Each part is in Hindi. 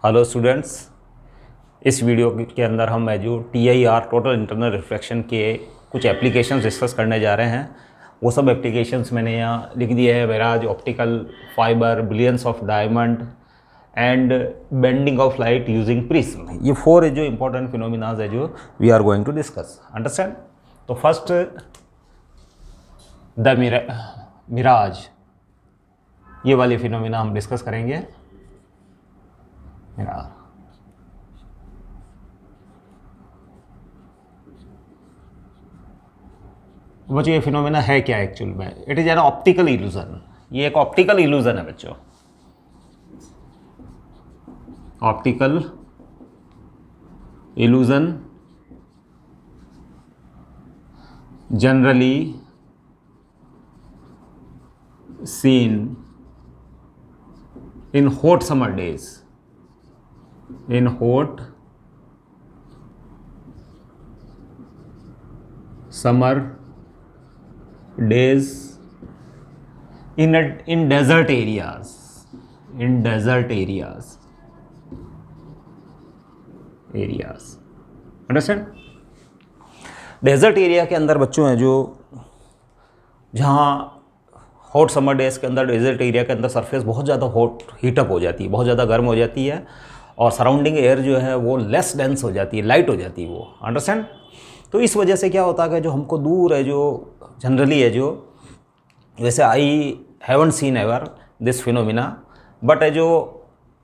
हेलो स्टूडेंट्स, इस वीडियो के अंदर हम जो TIR टोटल इंटरनल रिफ्लेक्शन के कुछ एप्लीकेशंस डिस्कस करने जा रहे हैं। वो सब एप्लीकेशंस मैंने यहाँ लिख दिए हैं। Mirage optical fibre, brilliance of diamond and bending of light using prism, ये 4 जो इंपॉर्टेंट फिनोमिनाज है जो we are going to discuss. Understand? तो फर्स्ट द मिराज, ये वाली फिनोमिना हम डिस्कस करेंगे। मिराज बच्चों, ये फिनोमेना है क्या एक्चुअल में? It is an optical illusion. ये एक ऑप्टिकल इल्यूजन है बच्चों। Optical illusion generally seen in hot summer days. In hot summer days in desert areas. In desert areas. Understand? Desert area के अंदर बच्चों हैं जो जहाँ हॉट समर डेज के अंदर डेजर्ट एरिया के अंदर सरफेस बहुत ज़्यादा हॉट हीटअप हो जाती है, बहुत ज़्यादा गर्म हो जाती है और सराउंडिंग एयर जो है वो लेस डेंस हो जाती है, लाइट हो जाती है वो। अंडरस्टैंड? तो इस वजह से क्या होता है कि जो हमको दूर है, जो जनरली है, जो वैसे I haven't seen ever this phenomena, but है जो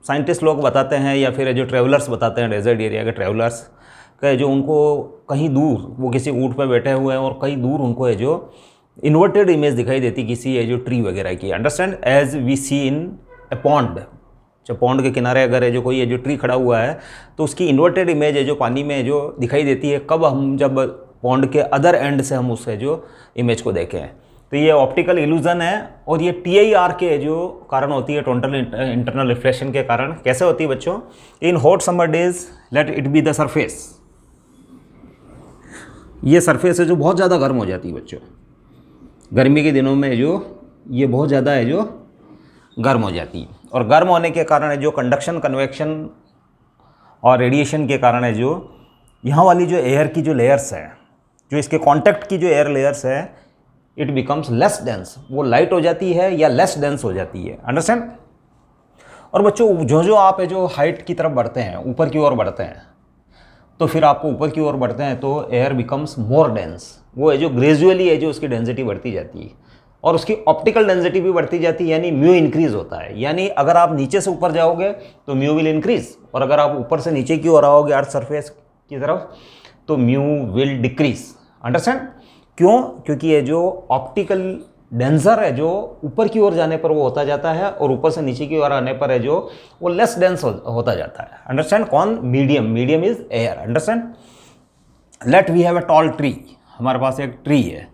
साइंटिस्ट लोग बताते हैं या फिर जो ट्रैवलर्स बताते हैं, डेजर्ट एरिया के ट्रैवलर्स के, जो उनको कहीं दूर वो किसी ऊँट पर बैठे हुए हैं और कहीं दूर उनको है जो इन्वर्टेड इमेज दिखाई देती किसी है जो ट्री वगैरह की। Understand? As we see in a pond, जब पॉन्ड के किनारे अगर है जो कोई है जो ट्री खड़ा हुआ है तो उसकी इन्वर्टेड इमेज है जो पानी में जो दिखाई देती है, कब हम जब पॉन्ड के अदर एंड से हम उससे जो इमेज को देखें। तो ये ऑप्टिकल इल्यूजन है और ये TIR के जो कारण होती है, टोटल इंटरनल रिफ्लेक्शन के कारण। कैसे होती है बच्चों? इन hot summer days late it be the surface, ये सरफेस है जो बहुत ज़्यादा गर्म हो जाती है बच्चों। गर्मी के दिनों में जो ये बहुत ज़्यादा है जो गर्म हो जाती है, और गर्म होने के कारण है जो कंडक्शन, कन्वेक्शन और रेडिएशन के कारण है जो यहाँ वाली जो एयर की जो लेयर्स है, जो इसके कांटेक्ट की जो एयर लेयर्स है, इट बिकम्स लेस डेंस। वो लाइट हो जाती है या लेस डेंस हो जाती है। अंडरस्टैंड? और बच्चों जो जो आप है जो हाइट की तरफ बढ़ते हैं, ऊपर की ओर बढ़ते हैं, तो फिर आपको ऊपर की ओर बढ़ते हैं तो एयर बिकम्स मोर डेंस। वो है जो ग्रेजुअली है जो उसकी डेंसिटी बढ़ती जाती है और उसकी ऑप्टिकल डेंसिटी भी बढ़ती जाती है, यानी म्यू इंक्रीज होता है। यानी अगर आप नीचे से ऊपर जाओगे तो म्यू विल इंक्रीज, और अगर आप ऊपर से नीचे की ओर आओगे अर्थ सरफेस की तरफ तो म्यू विल डिक्रीज। अंडरस्टैंड? क्यों? क्योंकि ये जो ऑप्टिकल डेंसर है जो ऊपर की ओर जाने पर वो होता जाता है और ऊपर से नीचे की ओर आने पर है जो वो लेस डेंस होता जाता है। अंडरस्टैंड? कौन? Medium. Medium is air. Understand? Let we have a tall tree, हमारे पास एक ट्री है।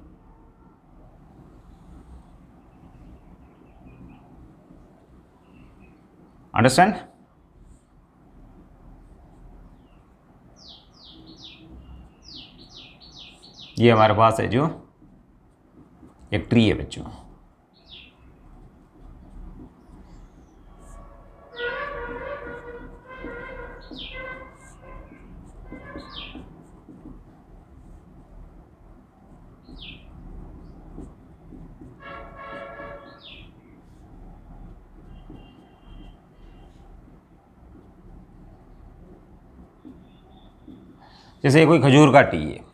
अंडरस्टैंड? ये हमारे पास है जो एक ट्री है बच्चों। जैसे कोई खजूर का ट्री है।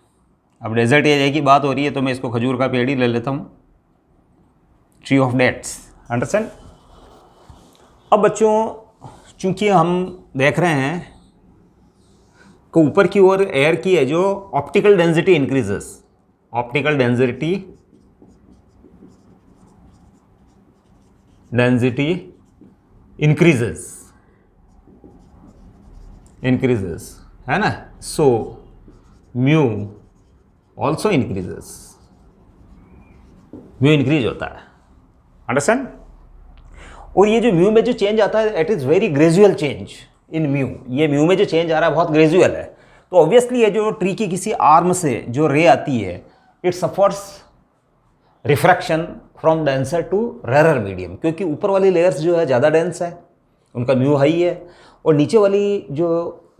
अब डेजर्ट एरिया की बात हो रही है तो मैं इसको खजूर का पेड़ ही ले लेता हूँ, ट्री ऑफ डेट्स। अंडरस्टैंड? अब बच्चों चूंकि हम देख रहे हैं कि ऊपर की ओर एयर की है जो optical density increases, optical density increases है ना। So mu also increases, mu increase होता है। अंडरस्टैंड? और ये जो म्यू में जो चेंज आता है it is very gradual change in mu. ये म्यू में जो चेंज आ रहा है बहुत ग्रेजुअल है। तो ऑब्वियसली ये जो ट्री की किसी आर्म से जो रे आती है it suffers refraction from denser to rarer medium, क्योंकि ऊपर वाली लेयर्स जो है ज़्यादा डेंस है उनका म्यू हाई है, और नीचे वाली जो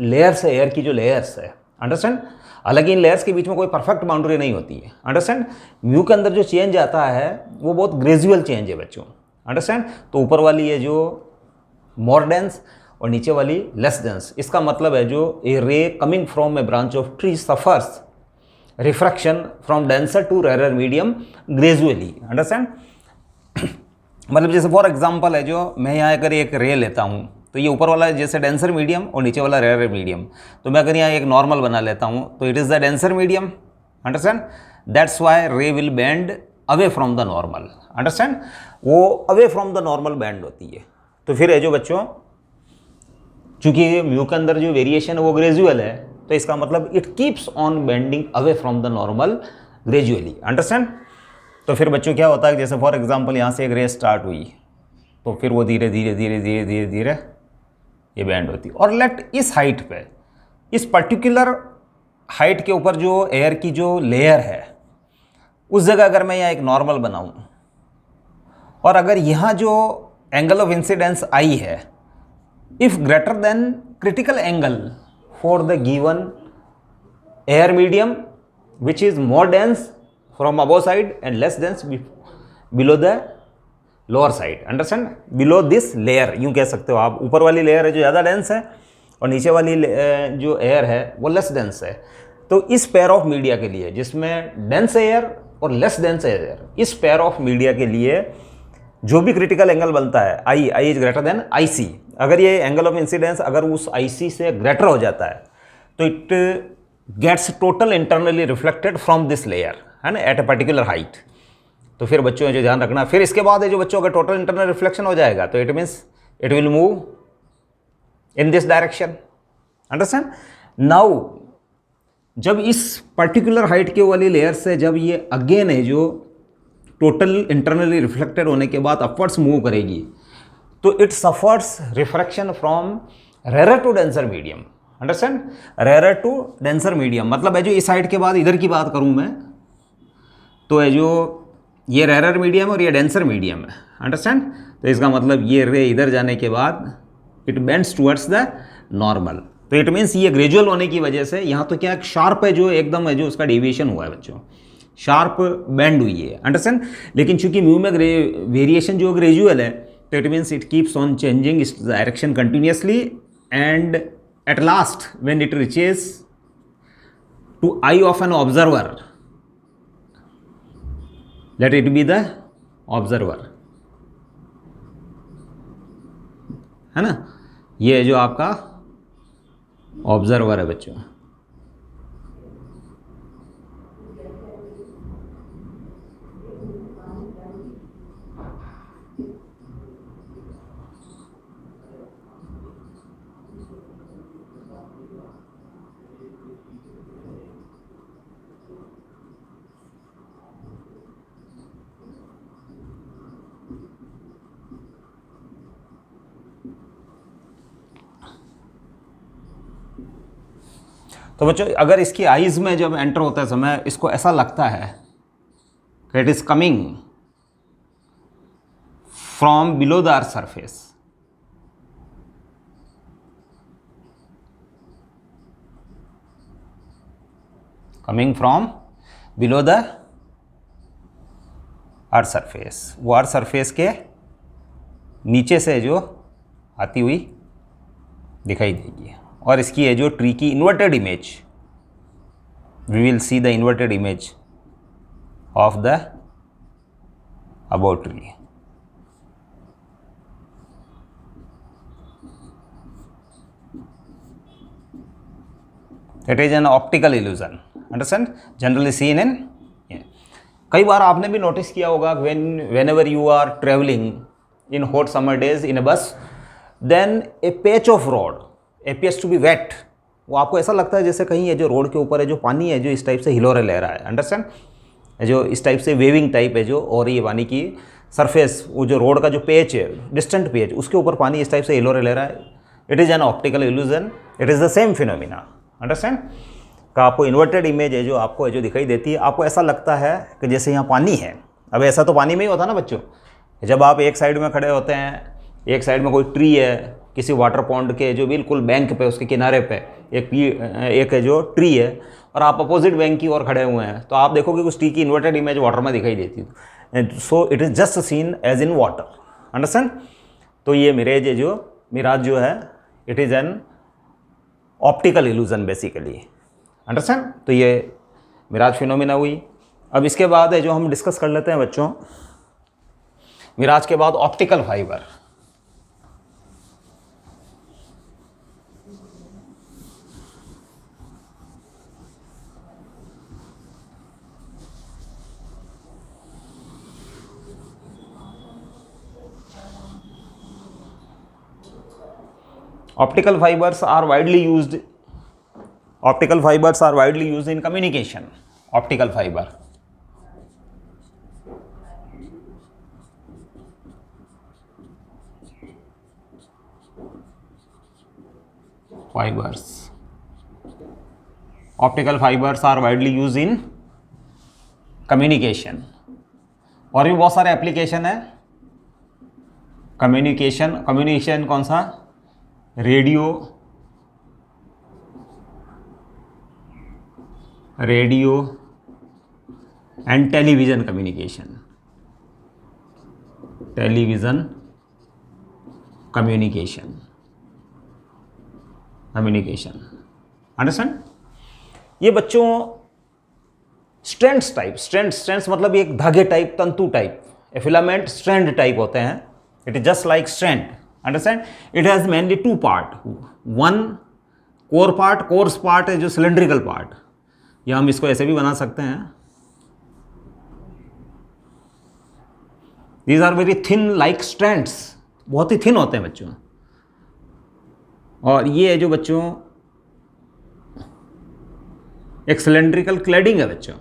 लेयर्स है, एयर की जो लेयर्स है, अंडरस्टैंड, हालांकि इन लेयर्स के बीच में कोई परफेक्ट बाउंड्री नहीं होती है, अंडरस्टैंड। म्यू के अंदर जो चेंज आता है वो बहुत ग्रेजुअल चेंज है बच्चों, अंडरस्टैंड। तो ऊपर वाली है जो मोर डेंस और नीचे वाली लेस डेंस, इसका मतलब है जो a ray coming from a branch of tree suffers refraction from denser to rare medium gradually, understand. मतलब जैसे फॉर एग्जांपल है जो मैं यहाँ अगर एक रे लेता हूँ तो ये ऊपर वाला जैसे डेंसर मीडियम और नीचे वाला रेयर मीडियम, तो मैं अगर यहाँ एक नॉर्मल बना लेता हूँ तो it is the denser medium, understand. That's why ray will bend away from the normal, understand, वो away from the normal bend होती है। तो फिर है जो बच्चों, चूँकि म्यू के अंदर जो वेरिएशन है वो ग्रेजुअल है, तो इसका मतलब it keeps on bending away from the normal gradually, understand. तो फिर बच्चों क्या होता है, जैसे फॉर एग्जांपल यहाँ से एक रे स्टार्ट हुई तो फिर वो धीरे धीरे धीरे धीरे धीरे धीरे ये बैंड होती है। और लेट इस हाइट पे, इस पर्टिकुलर हाइट के ऊपर जो एयर की जो लेयर है उस जगह अगर मैं यहाँ एक नॉर्मल बनाऊँ और अगर यहाँ जो एंगल ऑफ इंसिडेंस आई है if greater than critical angle for the given air medium which is more dense from above side and less dense below the lower side, understand, below this layer, यूँ कह सकते हो आप। ऊपर वाली लेयर है जो ज़्यादा डेंस है और नीचे वाली जो एयर है वो लेस डेंस है। तो इस पेयर ऑफ मीडिया के लिए जिसमें डेंस एयर और लेस डेंस एयर, इस पेयर ऑफ मीडिया के लिए जो भी क्रिटिकल एंगल बनता है आई इज ग्रेटर देन आई सी, अगर ये एंगल ऑफ इंसिडेंस अगर उस आई सी से ग्रेटर हो जाता है तो it gets total internally reflected from this layer, है ना, एट ए पर्टिकुलर हाइट। तो फिर बच्चों जो ध्यान रखना, फिर इसके बाद है जो बच्चों का टोटल इंटरनल रिफ्लेक्शन हो जाएगा तो it means it will move in this direction, understand. Now जब इस पर्टिकुलर हाइट के वाली लेयर से जब ये अगेन है जो टोटल इंटरनली रिफ्लेक्टेड होने के बाद अपवर्ड्स मूव करेगी तो it suffers refraction from rare to denser medium, understand, rare to denser medium. मतलब है जो इस साइड के बाद इधर की बात करूं मैं तो है जो ये रेयर मीडियम और ये डेंसर मीडियम है, अंडरस्टैंड। तो इसका मतलब ये रे इधर जाने के बाद it bends towards the normal, तो इट मीन्स ये ग्रेजुअल होने की वजह से यहाँ तो क्या शार्प है जो एकदम है जो उसका डेविएशन हुआ है बच्चों, शार्प बेंड हुई है, अंडरस्टैंड। लेकिन चूंकि म्यू में वेरिएशन जो ग्रेजुअल है तो it means it keeps on changing its direction continuously and at last when it reaches to eye of an observer, let it be the observer, है ना, ये जो आपका ऑब्जर्वर है बच्चों। तो बच्चों अगर इसकी आईज में जब एंटर होता है समय इसको ऐसा लगता है कि it is coming from below the earth surface, coming from below the earth surface, वो अर्थ सरफेस के नीचे से जो आती हुई दिखाई देगी। और इसकी है जो ट्री की inverted image, we will see the inverted image of the above tree. It is an optical illusion, understand, generally seen in. कई बार आपने भी नोटिस किया होगा whenever you are travelling in hot summer days in a bus, then a patch of road appears to be wet, वो आपको ऐसा लगता है जैसे कहीं ये जो रोड के ऊपर है जो पानी है जो इस टाइप से हिलोरे ले रहा है, अंडरस्टैंड, जो इस टाइप से वेविंग टाइप है जो, और ये पानी की सरफेस वो जो रोड का जो पेच है डिस्टेंट पेच उसके ऊपर पानी इस टाइप से हिलोरे ले रहा है। It is an optical illusion, it is the same phenomena, understand, का आपको इन्वर्टेड इमेज है जो आपको है जो दिखाई देती है। आपको ऐसा लगता है कि जैसे यहाँ पानी है, अब ऐसा तो पानी में ही होता ना बच्चों, जब आप एक साइड में खड़े होते हैं, एक साइड में कोई ट्री है किसी वाटर पॉन्ड के जो बिल्कुल बैंक पे, उसके किनारे पे एक है जो ट्री है, और आप अपोजिट बैंक की ओर खड़े हुए हैं, तो आप देखोगे उस ट्री की इन्वर्टेड इमेज वाटर में दिखाई देती है। So it is just seen as in water, understand. तो ये मिराज जो है it is an optical illusion basically, understand. तो ये मिराज फिनोमिना हुई। अब इसके बाद है जो हम डिस्कस कर लेते हैं बच्चों, मिराज के बाद optical fibre. Optical fibers are widely used in communication. Optical fibers are widely used in communication. और भी बहुत सारे एप्लीकेशन है कम्युनिकेशन कौन सा, radio and television communication, understand. ये बच्चों स्ट्रैंड्स मतलब एक धागे टाइप, तंतु टाइप, फिलामेंट स्ट्रैंड टाइप होते हैं। It is just like strand, understand. It has mainly two part, one course part है जो सिलेंड्रिकल पार्ट, या हम इसको ऐसे भी बना सकते हैं, these are very thin like strands, बहुत ही थिन होते हैं बच्चों। और ये है जो बच्चों एक सिलेंड्रिकल क्लैडिंग है बच्चों,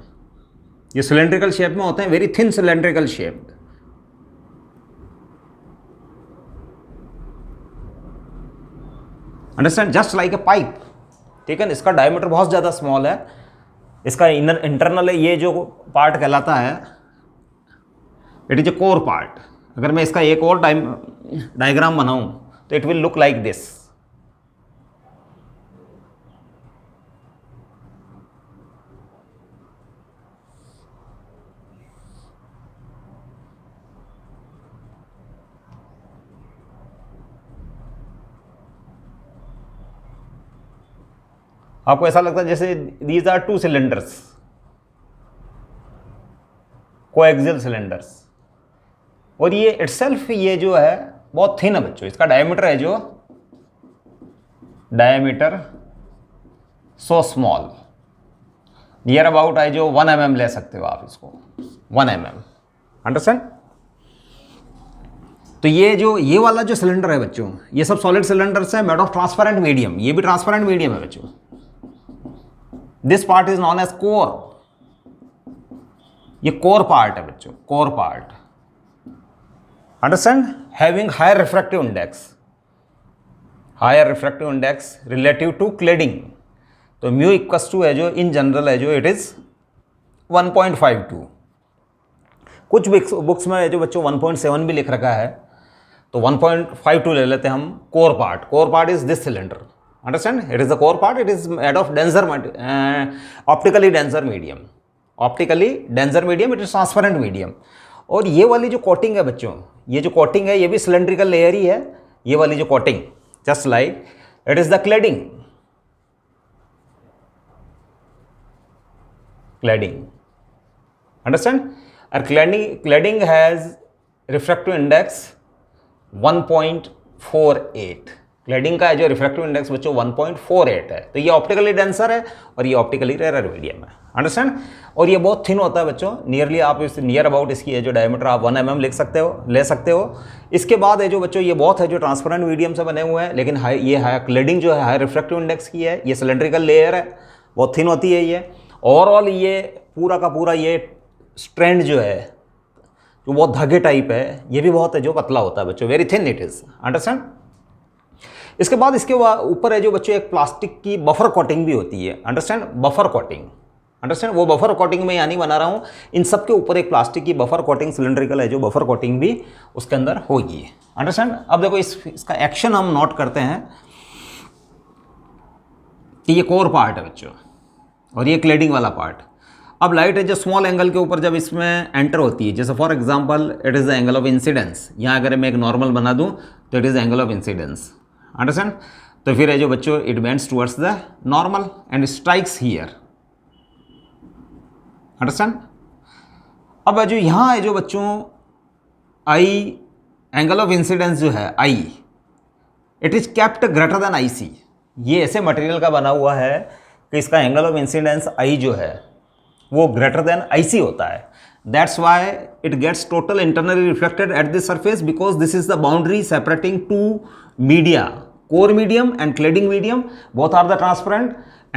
ये सिलेंड्रिकल शेप में होते हैं, very thin cylindrical shape, understand, just like a pipe, ठीक है। इसका डायमीटर बहुत ज़्यादा स्मॉल है, इसका इंटरनल है, ये जो पार्ट कहलाता है it is a core part. अगर मैं इसका एक और डायग्राम बनाऊं तो it will look like this, आपको ऐसा लगता है जैसे these are two cylinders, coaxial cylinders, और ये इटसेल्फ ये जो है बहुत थिन है बच्चों। इसका डायमीटर है जो diameter so small, near about है जो 1 mm ले सकते हो आप इसको, 1 mm, अंडरस्टैंड। तो ये वाला जो सिलेंडर है बच्चों, ये सब सॉलिड सिलेंडर्स है मेड ऑफ ट्रांसपेरेंट मीडियम, ये भी ट्रांसपेरेंट मीडियम है बच्चों। This part is known as core, ये कोर पार्ट है बच्चों, core part, understand. Having higher refractive index relative to cladding, तो म्यू इक्वल्स टू है जो इन जनरल है जो इट इज 1.52, कुछ बुक्स में जो बच्चों 1.7 भी लिख रखा है, तो 1.52 ले लेते हैं हम। Core part is this cylinder, understand, it is the core part, it is made of optically denser medium, it is transparent medium. और ये वाली जो कोटिंग है बच्चों, ये जो कोटिंग है ये भी सिलेंड्रिकल लेयर ही है, ये वाली जो coating, just like it is the cladding, understand. और cladding has refractive index 1.48, cladding का जो रिफ्रैक्टिव इंडेक्स बच्चों 1.48 है। तो ये ऑप्टिकली डेंसर है और ये ऑप्टिकली रेयर मीडियम है, अंडरस्टैंड। और ये बहुत थिन होता है बच्चों, नियरली आप इस नियर अबाउट इसकी है जो डायमीटर आप 1 mm ले सकते हो। इसके बाद है जो बच्चों ये बहुत है जो ट्रांसपेरेंट मीडियम से बने हुए हैं, लेकिन ये क्लैडिंग जो है हाई रिफ्रैक्टिव इंडेक्स की है, ये सिलेंड्रिकल लेयर है, बहुत थिन होती है ये। ओवरऑल ये पूरा का पूरा ये स्ट्रैंड जो है जो बहुत धागे टाइप है, ये भी बहुत है जो पतला होता है बच्चों, very thin it is, understand. इसके बाद इसके ऊपर है जो बच्चों एक प्लास्टिक की बफर कोटिंग भी होती है, अंडरस्टैंड, बफर कोटिंग, अंडरस्टैंड। वो बफर कोटिंग में यहाँ नहीं बना रहा हूँ, इन सब के ऊपर एक प्लास्टिक की बफर कोटिंग सिलेंड्रिकल है जो बफर कोटिंग भी उसके अंदर होगी, अंडरस्टैंड। अब देखो इसका एक्शन हम नोट करते हैं कि ये कोर पार्ट है बच्चों और ये क्लेडिंग वाला पार्ट। अब लाइट है जो स्मॉल एंगल के ऊपर जब इसमें एंटर होती है, जैसे for example it is the angle of incidence, यहाँ अगर मैं एक नॉर्मल बना दूँ तो it is the angle of incidence, understand. तो फिर है जो बच्चों it bends towards the normal and strikes here, understand. अब जो यहाँ है जो बच्चों आई एंगल ऑफ इंसिडेंस जो है i, it is kept greater than i c. ये ऐसे मटेरियल का बना हुआ है कि इसका एंगल ऑफ इंसिडेंस आई जो है वो ग्रेटर देन आई सी होता है। That's why it gets total internally reflected at this surface because this is the boundary separating two media, core medium and cladding medium, both are the transparent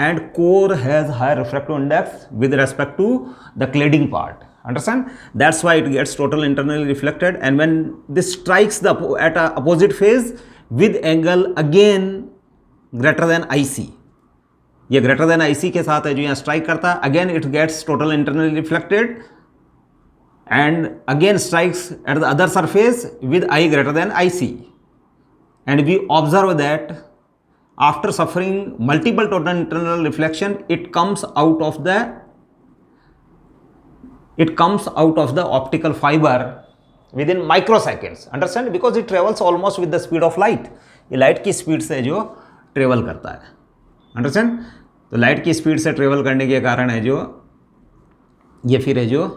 and core has higher refractive index with respect to the cladding part, understand. That's why it gets total internally reflected, and when this strikes the at a opposite phase with angle again greater than IC, ये greater than IC के साथ है जो यहाँ strike करता है, again it gets total internally reflected and again strikes at the other surface with I greater than IC. And we observe that after suffering multiple total internal reflection, it comes out of the optical fiber within microseconds, understand, because it travels almost with the speed of light. ये लाइट की स्पीड से जो ट्रेवल करता है, अंडरस्टैंड। तो लाइट की स्पीड से ट्रेवल करने के कारण है जो ये फिर है जो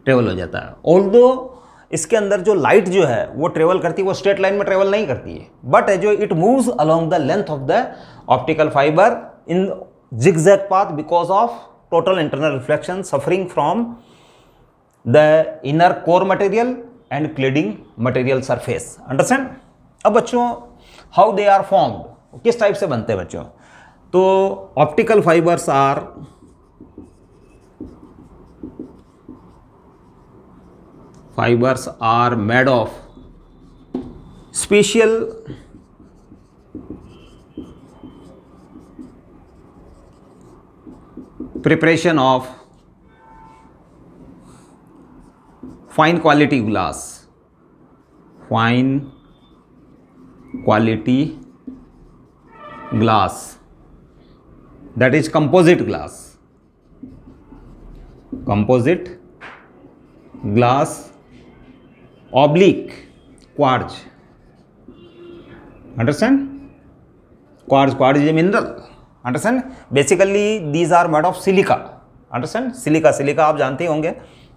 ट्रेवल हो जाता है। ऑल्दो इसके अंदर जो लाइट जो है वो ट्रेवल करती है, वो स्ट्रेट लाइन में ट्रेवल नहीं करती है, बट है जो it moves along the length of the optical fibre in zigzag path because of total internal reflection suffering from the inner core material and cladding material surface, understand. अब बच्चों हाउ दे आर फॉर्म्ड, किस टाइप से बनते हैं बच्चों, तो optical fibres are made of special preparation of fine quality glass, that is composite glass oblique quartz, understand. Quartz is a mineral, understand. Basically these are made of silica, understand. Silica आप जानते होंगे,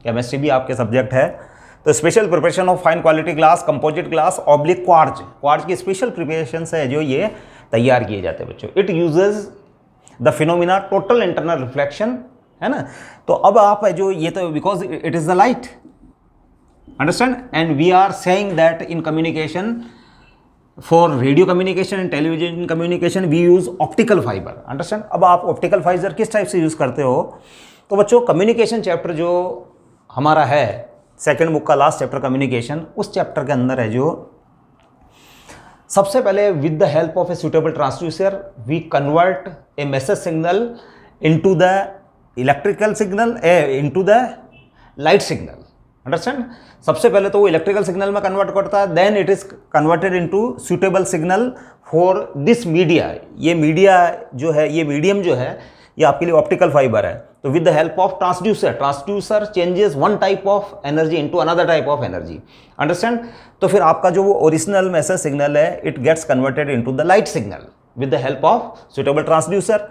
केमिस्ट्री भी आपके सब्जेक्ट है। तो special preparation of fine quality glass, composite glass, oblique quartz की स्पेशल प्रिपरेशन से जो ये तैयार किए जाते हैं बच्चों। It uses the phenomena total internal reflection, है ना। तो अब आप है जो ये तो because it is the light, understand, and we are saying that in communication, for radio communication and television communication we use optical fiber, understand. अब आप optical fiber किस टाइप से यूज़ करते हो, तो बच्चों कम्युनिकेशन चैप्टर जो हमारा है सेकेंड बुक का लास्ट चैप्टर कम्युनिकेशन, उस चैप्टर के अंदर है जो सबसे पहले with the help of a suitable transducer we convert a message signal into the electrical signal into the light signal, understand. सबसे पहले तो वो इलेक्ट्रिकल सिग्नल में कन्वर्ट करता है, then it is converted into suitable signal for this media. ये मीडिया जो है, ये मीडियम जो है, ये आपके लिए ऑप्टिकल फाइबर है। तो with the help of transducer changes one type of energy into another type of energy, understand. तो फिर आपका जो वो ओरिजिनल मैसेज सिग्नल है it gets converted into the light signal with the help of suitable transducer,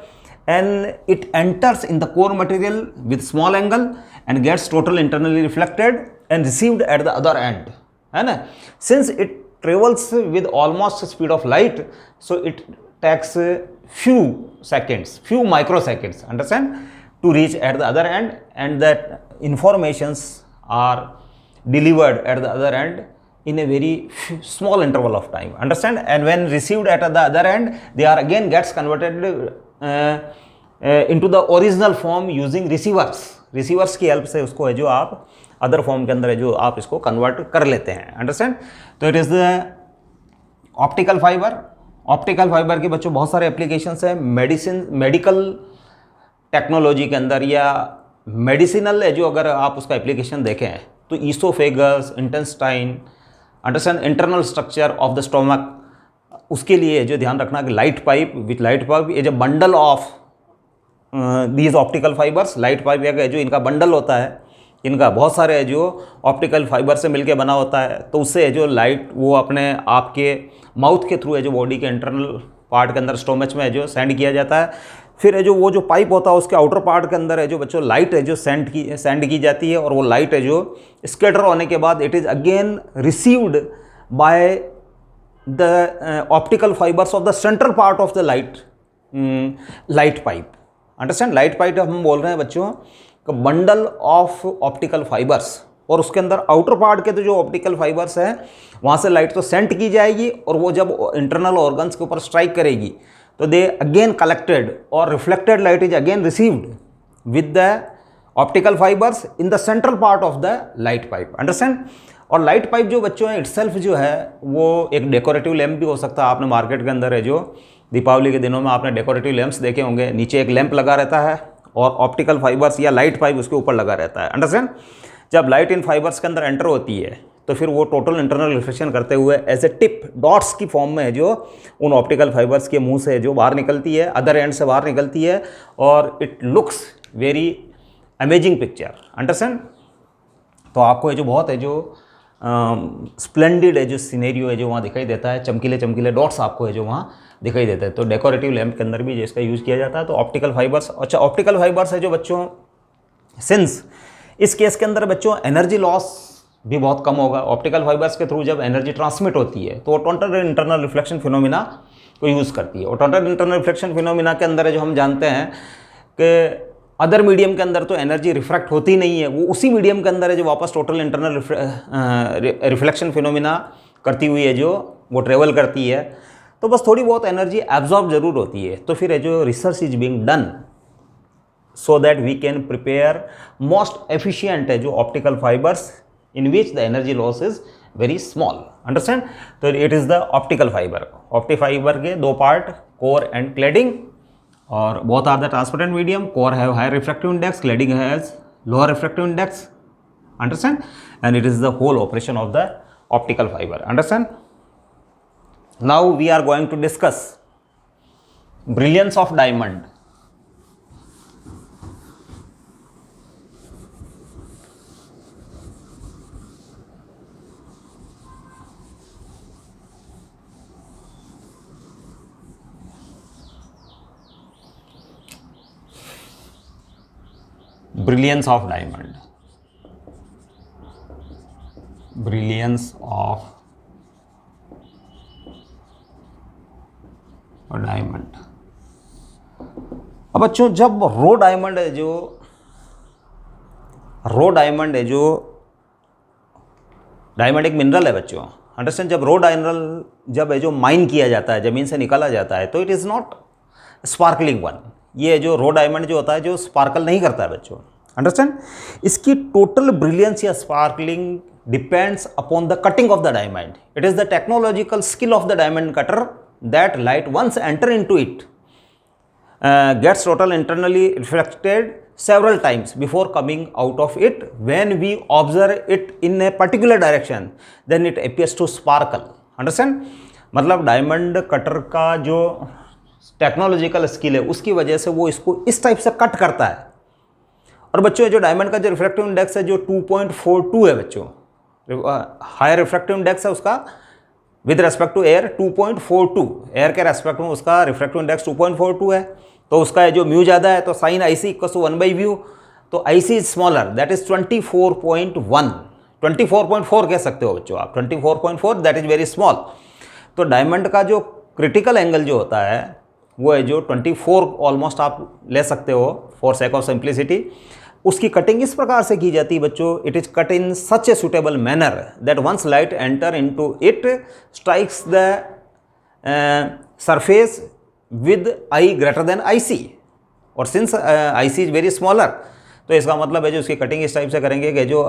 and it enters in the core material with small angle and gets total internally reflected and received at the other end, है ना। Since it travels with almost speed of light, so it takes few seconds, few microseconds, understand, to reach at the other end, and that informations are delivered at the other end in a very small interval of time, understand. And when received at the other end, they are again gets converted into the original form using receivers की हेल्प से उसको है जो आप अदर फॉर्म के अंदर है जो आप इसको कन्वर्ट कर लेते हैं, अंडरस्टैंड। तो it is the optical fibre optical fibre के बच्चों बहुत सारे एप्लीकेशंस हैं मेडिकल टेक्नोलॉजी के अंदर, या मेडिसिनल है जो अगर आप उसका एप्लीकेशन देखें तो oesophagus, intestine, understand internal structure of the stomach, उसके लिए जो ध्यान रखना कि light pipe with light pipe is a bundle of these optical fibres. Light pipe है जो इनका बंडल होता है, इनका बहुत सारे है जो ऑप्टिकल फाइबर से मिलके बना होता है, तो उससे है जो लाइट वो अपने आपके माउथ के थ्रू है जो बॉडी के इंटरनल पार्ट के अंदर स्टोमच में है जो सेंड किया जाता है। फिर है जो वो जो पाइप होता है उसके आउटर पार्ट के अंदर है जो बच्चों लाइट है जो सेंड की जाती है, और वो लाइट है जो स्कैटर होने के बाद it is again received by the optical fibres of the central part of the light pipe. Understand, light pipe हम बोल रहे हैं बच्चों का बंडल ऑफ ऑप्टिकल फाइबर्स, और उसके अंदर आउटर पार्ट के तो जो ऑप्टिकल फाइबर्स हैं वहाँ से लाइट तो सेंड की जाएगी, और वो जब इंटरनल ऑर्गन्स के ऊपर स्ट्राइक करेगी तो दे अगेन कलेक्टेड और reflected light is again received with the optical fibres in the central part of the light pipe. Understand. और लाइट पाइप जो बच्चों है इटसेल्फ जो है वो एक डेकोरेटिव लैंप भी हो सकता है। आपने मार्केट के अंदर है जो दीपावली के दिनों में आपने डेकोरेटिव लैंप्स देखे होंगे, नीचे एक लैंप लगा रहता है और ऑप्टिकल फाइबर्स या लाइट पाइप उसके ऊपर लगा रहता है। अंडरस्टैंड। जब लाइट इन फाइबर्स के अंदर एंटर होती है तो फिर वो टोटल इंटरनल रिफ्लेक्शन करते हुए एज ए टिप डॉट्स की फॉर्म में है जो उन ऑप्टिकल फाइबर्स के मुंह से जो बाहर निकलती है, अदर एंड से बाहर निकलती है, और it looks very amazing picture. Understand. तो आपको ये जो बहुत है जो स्प्लेंडिड है जो सीनेरियो है जो वहाँ दिखाई देता है, चमकीले चमकीले डॉट्स आपको है जो वहाँ दिखाई देता है। तो डेकोरेटिव लैंप के अंदर भी जिसका यूज़ किया जाता है। तो ऑप्टिकल फाइबर्स, अच्छा ऑप्टिकल फाइबर्स है जो बच्चों सिंस इस केस के अंदर बच्चों एनर्जी लॉस भी बहुत कम होगा। ऑप्टिकल फाइबर्स के थ्रू जब एनर्जी ट्रांसमिट होती है तो वो टोटल इंटरनल रिफ्लेक्शन फिनोमिना को यूज़ करती है। और टोटल इंटरनल रिफ्लेक्शन फिनोमिना के अंदर है जो हम जानते हैं कि अदर मीडियम के अंदर तो एनर्जी रिफ्रैक्ट होती नहीं है, वो उसी मीडियम के अंदर है जो वापस टोटल इंटरनल रिफ्लेक्शन फिनोमिना करती हुई है जो वो ट्रेवल करती है। तो बस थोड़ी बहुत एनर्जी एब्जॉर्ब जरूर होती है। तो फिर है जो research is being done so that we can prepare most efficient है जो optical fibers in which the energy loss is very small. Understand? तो it is the optical fiber. Optic fiber के दो पार्ट, core and cladding, और both are the transparent medium. Core have higher refractive index, cladding has lower refractive index. Understand? And it is the whole operation of the optical fiber. Understand? Now we are going to discuss brilliance of diamond. Brilliance of diamond. Brilliance of a diamond. अब बच्चों जब रो डायमंड है जो डायमंड एक मिनरल है बच्चों। अंडरस्टैंड। जब रो डायमंड जब है जो माइन किया जाता है, ज़मीन से निकाला जाता है, तो it is not sparkling one. ये जो रो डायमंड जो होता है जो स्पार्कल नहीं करता है बच्चों। अंडरस्टैंड। इसकी टोटल ब्रिलियंस या sparkling depends upon the cutting of the diamond. It is the technological skill of the diamond cutter that light once enter into it gets total internally reflected several times before coming out of it. When we observe it in a particular direction, then it appears to sparkle. Understand? मतलब डायमंड कटर का जो टेक्नोलॉजिकल स्किल है उसकी वजह से वो इसको इस टाइप से कट करता है। और बच्चों जो डायमंड का जो रिफ्रैक्टिव इंडेक्स है जो 2.42 है बच्चों, हायर रिफ्रैक्टिव इंडेक्स है उसका with respect to air 2.42, air के रेस्पेक्ट में उसका रिफ्रैक्टिव इंडेक्स 2.42 है। तो उसका जो म्यू ज़्यादा है तो sine i c equal to 1/म्यू, तो i C is smaller that is 24.1, 24.4 कह सकते हो बच्चों आप, 24.4 दैट इज वेरी स्मॉल। तो डायमंड का जो क्रिटिकल एंगल जो होता है वो है जो 24 ऑलमोस्ट आप ले सकते हो फॉर सेक ऑफ सिंप्लिसिटी। उसकी कटिंग इस प्रकार से की जाती है बच्चों, it is cut in such a suitable manner that once light enter into it strikes the surface with i greater than i c, और since i C is very smaller तो इसका मतलब है जो उसकी कटिंग इस टाइप से करेंगे कि जो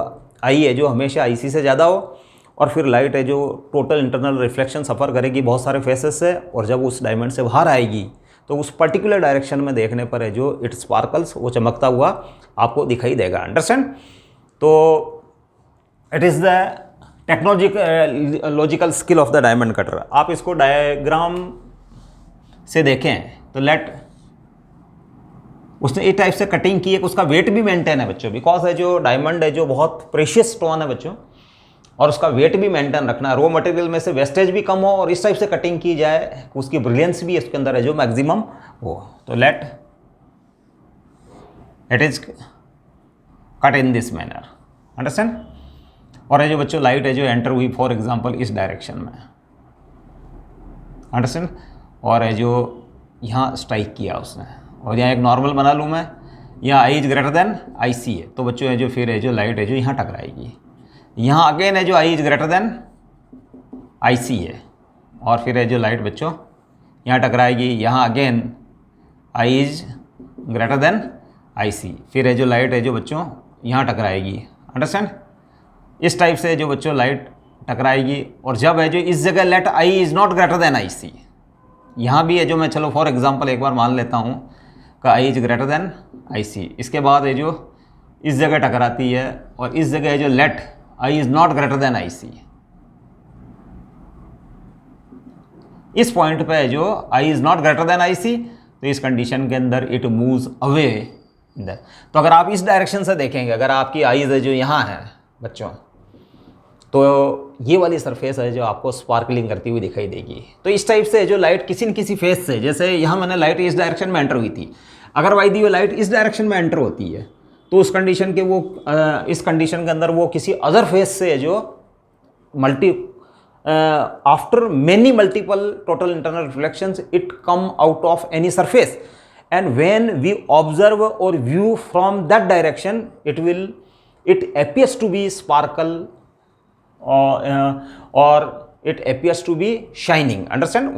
आई है जो हमेशा आई सी से ज़्यादा हो, और फिर लाइट है जो टोटल इंटरनल रिफ्लेक्शन सफ़र करेगी बहुत सारे फेसेस से, और जब उस डायमंड से बाहर आएगी तो उस पर्टिकुलर डायरेक्शन में देखने पर है जो इट स्पार्कल्स, वो चमकता हुआ आपको दिखाई देगा। अंडरस्टैंड? तो it is the technological skill of the diamond cutter. आप इसको डायग्राम से देखें तो उसने इस टाइप से कटिंग की है कि उसका वेट भी मेंटेन है बच्चों, बिकॉज है जो डायमंड है जो बहुत प्रेशियस स्टोन है बच्चों, और उसका वेट भी मेंटेन रखना है, रॉ मटेरियल में से वेस्टेज भी कम हो, और इस टाइप से कटिंग की जाए उसकी ब्रिलियंस भी इसके अंदर है जो मैक्सिमम हो। तो let it is cut in this manner. Understand? और है जो बच्चों लाइट है जो एंटर हुई फॉर एग्जांपल इस डायरेक्शन में। अंडरस्टैंड? और है जो यहाँ स्ट्राइक किया उसने, और यहाँ एक नॉर्मल बना लूँ मैं, यहाँ आई इज ग्रेटर देन आई सी है, तो बच्चों है जो फिर है जो लाइट है जो यहाँ टकराएगी। यहाँ अगेन है जो i is greater than i सी है, और फिर है जो लाइट बच्चों यहाँ टकराएगी। यहाँ again i is greater than i c, फिर है जो लाइट है जो बच्चों यहाँ टकराएगी। अंडरस्टैंड? इस टाइप से जो बच्चों लाइट टकराएगी, और जब है जो इस जगह let i is not greater than i c, यहाँ भी है जो मैं चलो फॉर एग्जांपल एक बार मान लेता हूँ कि आई इज ग्रेटर देन आई सी, इसके बाद है जो इस जगह टकराती है, और इस जगह है जो let i is not greater than i c, इस पॉइंट पे है जो i is not greater than i c, तो इस कंडीशन के अंदर इट मूव्स अवे इधर। तो अगर आप इस डायरेक्शन से देखेंगे, अगर आपकी आईज है जो यहाँ है बच्चों, तो ये वाली सरफेस है जो आपको स्पार्कलिंग करती हुई दिखाई देगी। तो इस टाइप से जो लाइट किसी न किसी फेस से, जैसे यहाँ मैंने लाइट इस डायरेक्शन में एंटर हुई थी, अगर वाई दी वो लाइट इस डायरेक्शन में एंटर होती है तो उस कंडीशन के वो इस कंडीशन के अंदर वो किसी अदर फेस से जो after many multiple total internal reflections it come out of any surface, and when we observe और view from that direction it appears to be sparkle और it appears to be shining. Understand?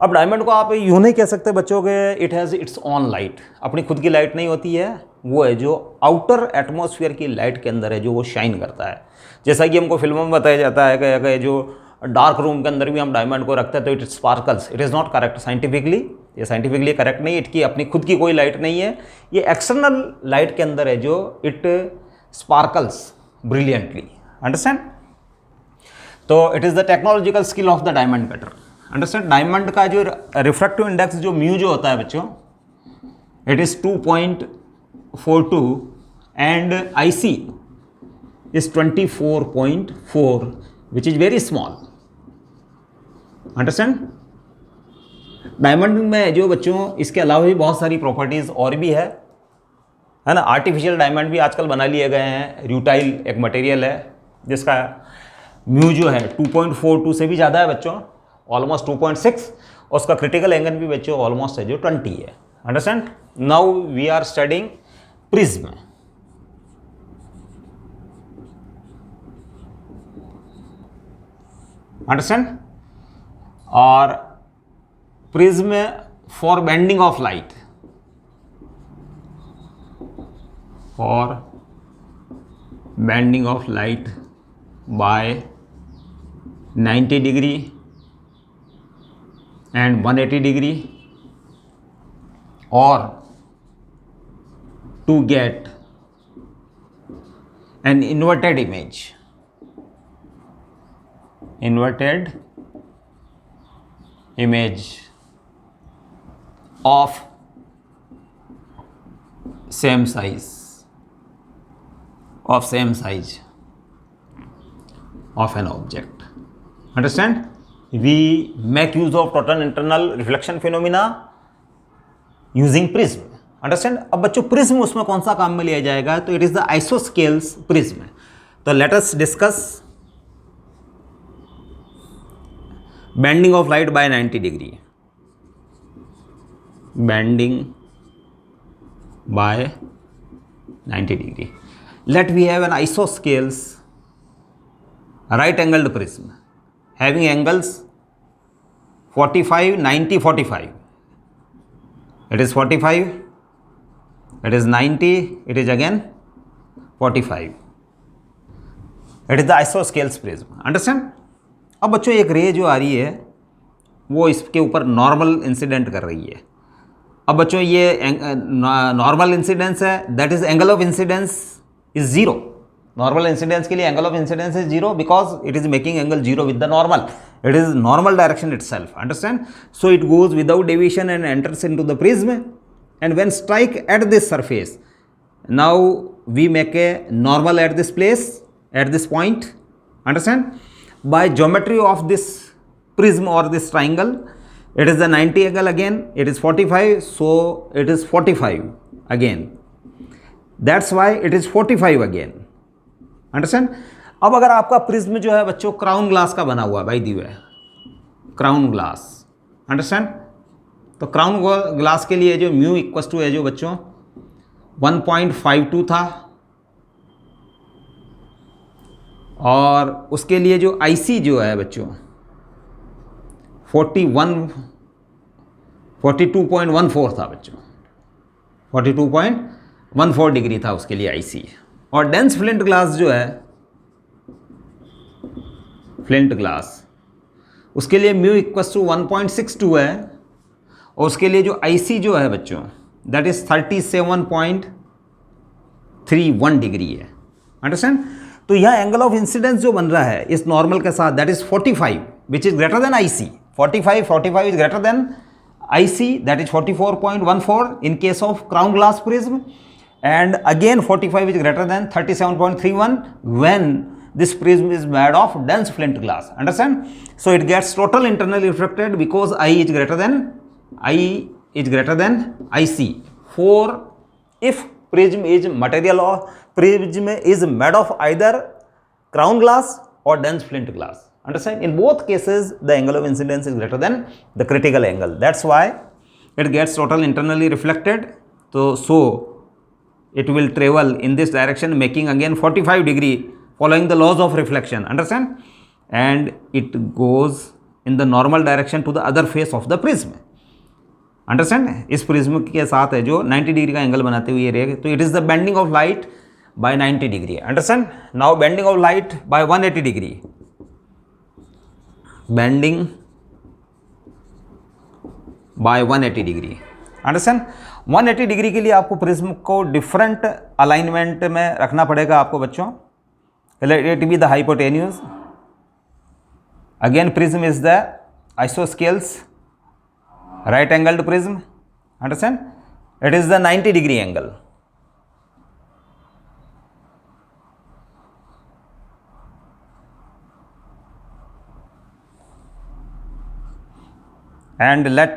अब डायमंड को आप यूँ नहीं कह सकते बच्चों के it has its own light, अपनी खुद की लाइट नहीं होती है, वो है जो आउटर एटमॉस्फेयर की लाइट के अंदर है जो वो शाइन करता है। जैसा कि हमको फिल्मों में बताया जाता है कि जो डार्क रूम के अंदर भी हम डायमंड को रखते हैं तो it sparkles. It is not correct scientifically, ये साइंटिफिकली करेक्ट नहीं, इट की अपनी खुद की कोई लाइट नहीं है, ये एक्सटर्नल लाइट के अंदर है जो इट स्पार्कल्स ब्रिलियंटली। अंडरस्टैंड? तो it is the technological skill of the diamond cutter. Understand? Diamond का जो रिफ्रैक्टिव इंडेक्स जो म्यू जो होता है बच्चों, it is 2.42 and I C is 24.4 which is very small. Understand? Diamond में जो बच्चों इसके अलावा भी बहुत सारी प्रॉपर्टीज़ और भी है ना। आर्टिफिशियल डायमंड भी आजकल बना लिए गए हैं। रूटाइल एक मटेरियल है जिसका म्यू जो है 2.42 से भी ज़्यादा है बच्चों, ऑलमोस्ट 2.6, और उसका क्रिटिकल एंगल भी बच्चों ऑलमोस्ट है जो 20 है। Understand? Now we are studying prism. Understand? और prism for bending of light, for bending of light by 90 degree and 180 degree, or to get an inverted image of same size of an object. Understand? We make use of total internal reflection phenomena using prism. Understand? अब बच्चों प्रिज्म उसमें कौन सा काम में लिया जाएगा, तो it is the isosceles prism. तो let us discuss bending of light by 90 degree. Bending by 90 degree. Let we have an isosceles right angled prism having angles 45, 90, 45. It is 45, it is 90, it is again 45. It is the isosceles prism, understand. अब बच्चों एक रे जो आ रही है वो इसके ऊपर नॉर्मल इंसिडेंट कर रही है। अब बच्चों ये नॉर्मल इंसिडेंस है, that is angle of incidence is zero. Normal incidence के लिए angle of incidence is zero because it is making angle zero with the normal, it is normal direction itself, understand. So it goes without deviation and enters into the prism and when strike at this surface, now we make a normal at this place, at this point, understand, by geometry of this prism or this triangle, it is the 90 angle again, it is 45, so it is 45 again, that's why it is 45 again, understand। अब अगर आपका प्रिज्म जो है बच्चों क्राउन ग्लास का बना हुआ है, भाई दी हुआ है क्राउन ग्लास, अंडरस्टैंड। तो क्राउन ग्लास के लिए जो म्यू इक्वस टू है जो बच्चों 1.52 था, और उसके लिए जो आईसी जो है बच्चों 42.14 था बच्चों, 42.14 डिग्री था उसके लिए आईसी। और डेंस फ्लिंट ग्लास जो है, फ्लिंट ग्लास, उसके लिए म्यू इक्वस टू 1.62 है, और उसके लिए जो आईसी जो है बच्चों दैट इज 37.31 डिग्री है, अंडरस्टैंड। तो यहाँ एंगल ऑफ इंसिडेंस जो बन रहा है इस नॉर्मल के साथ that is 45 which is greater then IC, 45 is greater then IC that is 44.14 in case of crown glass prism, and again 45 is greater then 37.31 when this prism is made of dense flint glass, understand। so it gets total internally reflected because I is greater than IC for if prism is material or prism is made of either crown glass or dense flint glass, understand। in both cases the angle of incidence is greater than the critical angle, that's why it gets total internally reflected, so it will travel in this direction making again 45 degree following the laws of reflection, understand, and it goes in the normal direction to the other face of the prism, understand। इस प्रिज्म के साथ है जो 90 डिग्री का एंगल बनाते हुए ये रे, तो it is the bending of light by 90 degree, understand. Now bending of light by 180 degree, bending by 180 degree, understand. 180 degree के लिए आपको प्रिज्म को डिफरेंट अलाइनमेंट में रखना पड़ेगा आपको बच्चों। Let it be the hypotenuse. Again prism is the isosceles right angled prism, understand, it is the 90 degree angle, and let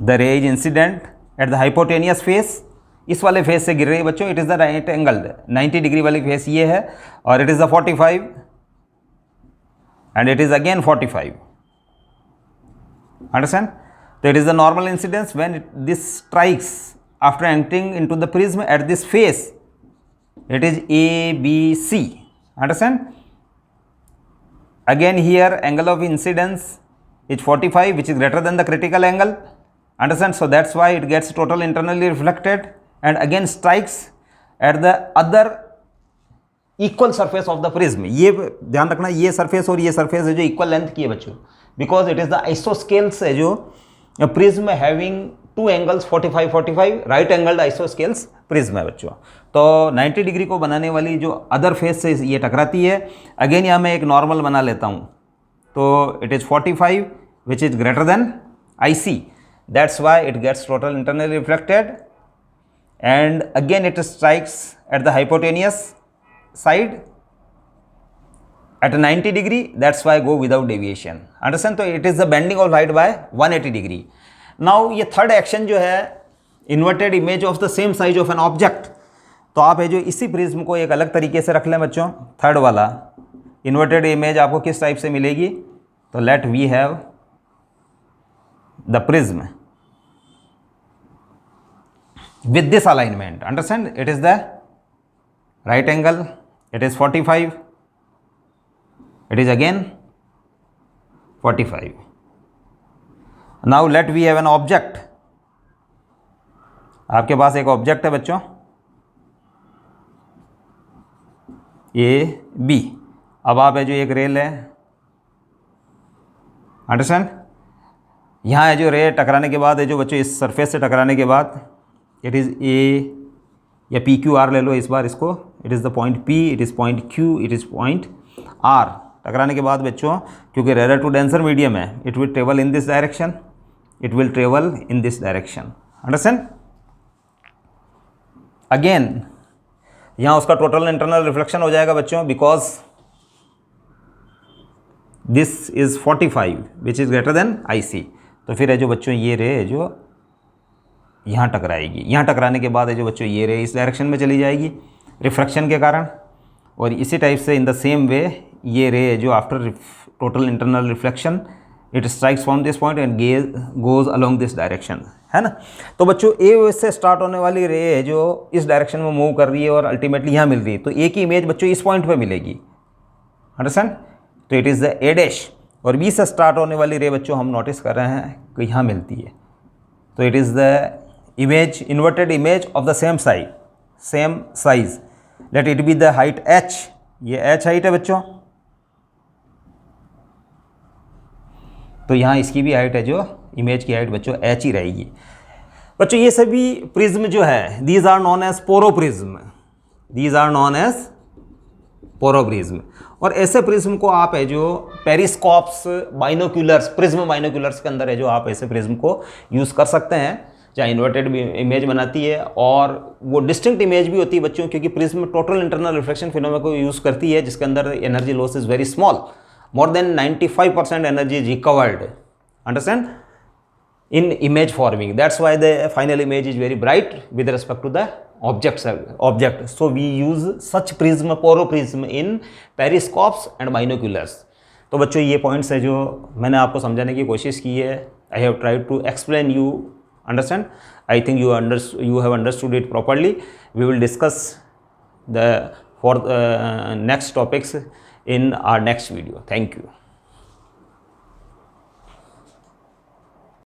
the ray is incident at the hypotenuse face, इस वाले फेस से गिर रही है बच्चों, it is the right angled 90 degree वाली फेस ये है, और it is the 45 and it is again 45, understand. तो it is the normal incidence when this strikes after entering into the prism at this face, it is ABC, understand. Again here angle of incidence is 45 which is greater than the critical angle, understand, so that's why it gets total internally reflected and again strikes at the other equal surface of the prism। ये ध्यान रखना, ये सरफेस और ये सरफेस है जो इक्वल लेंथ की है बच्चों, because it is the isosceles है जो prism having two angles 45 right angled isosceles prism है बच्चों। तो 90 डिग्री को बनाने वाली जो अदर फेस से ये टकराती है, अगेन यहाँ मैं एक नॉर्मल बना लेता हूँ, तो it is 45 which is greater than IC, that's why it gets total internally reflected, and again it strikes at the hypotenuse side at 90 degree, that's why go without deviation, understand। तो it is the bending of light by 180 degree। now ये थर्ड एक्शन जो है inverted image of the same size of an object, तो आप है जो इसी प्रिज्म को एक अलग तरीके से रख लें बच्चों, थर्ड वाला इन्वर्टेड इमेज आपको किस टाइप से मिलेगी, तो let we have the prism with this alignment, understand, it is the right angle, it is 45, it is again 45। now let we have an object, आपके पास एक ऑब्जेक्ट है बच्चों, ए बी। अब आप है जो एक रेल है, अंडरस्टैंड, यहाँ है जो रे टकराने के बाद है जो बच्चों इस सरफेस से टकराने के बाद इट इज़ ए या पी क्यू आर ले लो इस बार इसको, it is the point P, it is point Q, it is point R. टकराने के बाद बच्चों क्योंकि रेयर टू डेंसर मीडियम है, it will travel in this direction, it will travel in this direction, understand. Again यहाँ उसका टोटल इंटरनल रिफ्लेक्शन हो जाएगा बच्चों, because this is 45 which is greater than IC। तो फिर है जो बच्चों ये रे है जो यहाँ टकराएगी, यहाँ टकराने के बाद है जो बच्चों ये रे इस डायरेक्शन में चली जाएगी रिफ्रैक्शन के कारण, और इसी टाइप से इन द सेम वे ये रे है जो after total internal reflection it strikes from this point and goes along this direction, है ना। तो बच्चों ए से स्टार्ट होने वाली रे है जो इस डायरेक्शन में मूव कर रही है और अल्टीमेटली यहाँ मिल रही है, तो ए की इमेज बच्चों इस पॉइंट पे मिलेगी, अंडरस्टैंड। तो it is the A dash. और बी से स्टार्ट होने वाली रे बच्चों हम नोटिस कर रहे हैं कि यहाँ मिलती है, तो it is the image, inverted image of the same size, late it be the height h, ये h हाइट है बच्चों, तो यहाँ इसकी भी हाइट है जो इमेज की हाइट बच्चों h ही रहेगी। बच्चों ये सभी प्रिज्म जो है these are non edge porro prism, these are non edge porro prism. और ऐसे प्रिज्म को आप है जो पेरिस्कोप्स, बाइनोक्यूलर्स, प्रिज्म बाइनोक्यूलर्स के अंदर है जो आप ऐसे प्रिज्म को यूज़ कर सकते हैं, जहाँ इन्वर्टेड इमेज बनाती है और वो डिस्टिंक्ट इमेज भी होती है बच्चों, क्योंकि prism total internal reflection phenomena को यूज़ करती है जिसके अंदर energy loss is very small, more than 95% energy is recovered, understand, in image forming. That's why the final image is very bright with respect to the object. So we use such prism, poroprism in periscopes and binoculars. तो बच्चों ये पॉइंट्स है जो मैंने आपको समझाने की कोशिश की है, I have tried to explain you, understand. I think you have understood it properly. We will discuss the next topics in our next video. Thank you.